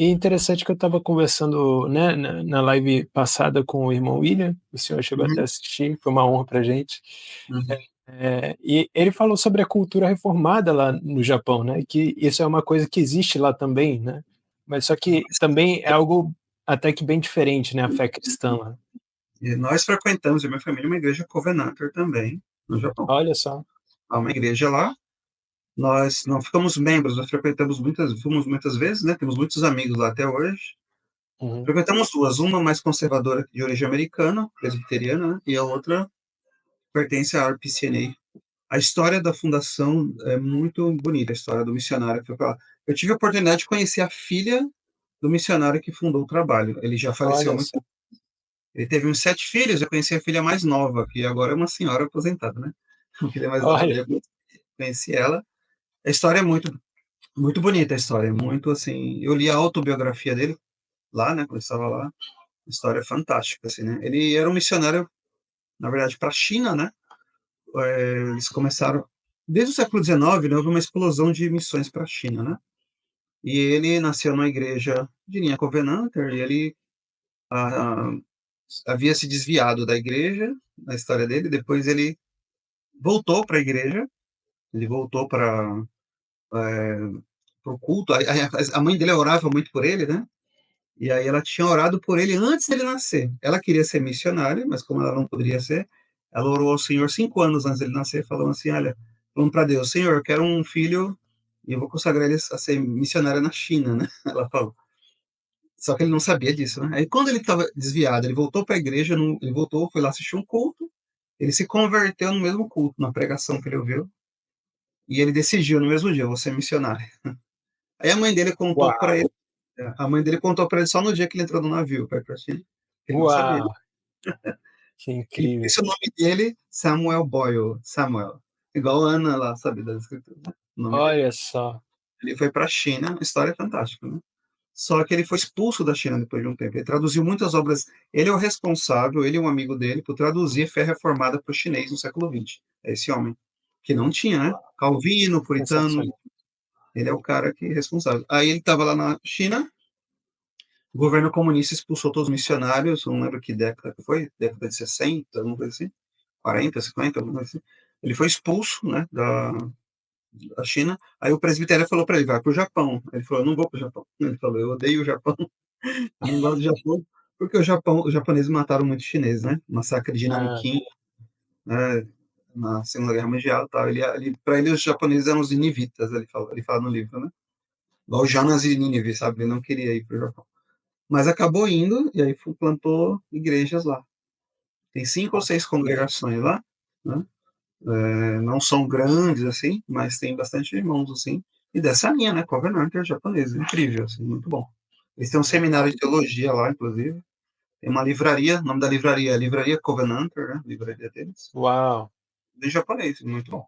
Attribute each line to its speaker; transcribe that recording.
Speaker 1: E interessante que eu estava conversando, né, na live passada com o irmão William, o senhor chegou até a
Speaker 2: Uhum,
Speaker 1: assistir, foi uma honra pra gente.
Speaker 2: uhum.
Speaker 1: E ele falou sobre a cultura reformada lá no Japão, né, que isso é uma coisa que existe lá também, né, mas só que também é algo até que bem diferente, né, a fé cristã lá.
Speaker 2: E nós frequentamos, a minha família, uma igreja Covenanter também, no Japão.
Speaker 1: Olha só.
Speaker 2: Há uma igreja lá, nós não ficamos membros, nós frequentamos fomos muitas vezes, né? Temos muitos amigos lá até hoje.
Speaker 1: Uhum.
Speaker 2: Frequentamos duas, uma mais conservadora de origem americana, presbiteriana, né? E a outra pertence à RPCNA. A história da fundação é muito bonita, a história do missionário que foi para lá. Eu tive a oportunidade de conhecer a filha do missionário que fundou o trabalho. Ele já faleceu há
Speaker 1: Olha
Speaker 2: muito
Speaker 1: só.
Speaker 2: tempo. Ele teve uns 7 filhos, eu conheci a filha mais nova, que agora é uma senhora aposentada, né? A filha mais nova
Speaker 1: Olha.
Speaker 2: dele, eu conheci ela. A história é muito bonita, a história, é muito assim. Eu li a autobiografia dele lá, né, quando eu estava lá. A história é fantástica, assim, né? Ele era um missionário, na verdade, para a China, né? Eles começaram, desde o século XIX, né, houve uma explosão de missões para a China, né? E ele nasceu numa igreja de linha Covenanter, e ele ah, havia se desviado da igreja, na história dele, depois ele voltou para a igreja, ele voltou para o culto, a mãe dele orava muito por ele, né? E aí ela tinha orado por ele antes dele nascer. Ela queria ser missionária, mas como ela não poderia ser, ela orou ao Senhor 5 anos antes dele nascer, falando assim, olha, falando para Deus, Senhor, eu quero um filho e eu vou consagrar ele a ser missionária na China, né? Ela falou. Só que ele não sabia disso, né? Aí quando ele estava desviado, ele voltou para a igreja, ele voltou, foi lá assistir um culto, ele se converteu no mesmo culto, na pregação que ele ouviu, e ele decidiu no mesmo dia, eu vou ser missionário. Aí a mãe dele contou para
Speaker 1: Uau,
Speaker 2: ele, a mãe dele contou para ele só no dia que ele entrou no navio para ir para a China. Ele não sabia.
Speaker 1: uau, que
Speaker 2: E por
Speaker 1: incrível.
Speaker 2: isso o nome dele, Samuel Boyle, Samuel. Igual Ana lá, sabe, das escrituras, né? O nome dele.
Speaker 1: Olha só.
Speaker 2: Ele foi para a China, história fantástica, né? Só que ele foi expulso da China depois de um tempo. Ele traduziu muitas obras. Ele é o responsável, ele e um amigo dele, por traduzir fé reformada para o chinês no século XX. É esse homem. Que não tinha, né? Calvino, puritano,
Speaker 1: Sensacional.
Speaker 2: ele é o cara que é responsável. Aí ele estava lá na China, o governo comunista expulsou todos os missionários, não lembro que década que foi, década de 60, alguma coisa assim, 40, 50, alguma coisa assim. Ele foi expulso, né, da China. Aí o presbitério falou para ele, vai para o Japão. Ele falou, eu não vou para o Japão. Ele falou, eu odeio o Japão, eu não gosto do Japão, porque os japoneses mataram muitos chineses, né? Massacre de
Speaker 1: Ah,
Speaker 2: Nanquim, né, na Segunda Guerra Mundial, tal. Para ele os japoneses eram os ninivitas, ele fala no livro, né? Igual Jonas e Nínive, sabe? Ele não queria ir para o Japão. Mas acabou indo e aí plantou igrejas lá. Tem 5 ou 6 congregações lá, né? Não são grandes assim, mas tem bastante irmãos assim. E dessa linha, né? Covenanter japonesa, incrível, assim, muito bom. Eles têm um seminário de teologia lá, inclusive. Tem uma livraria, o nome da livraria é Livraria Covenanter, né? Livraria deles.
Speaker 1: uau.
Speaker 2: De japonês, muito bom.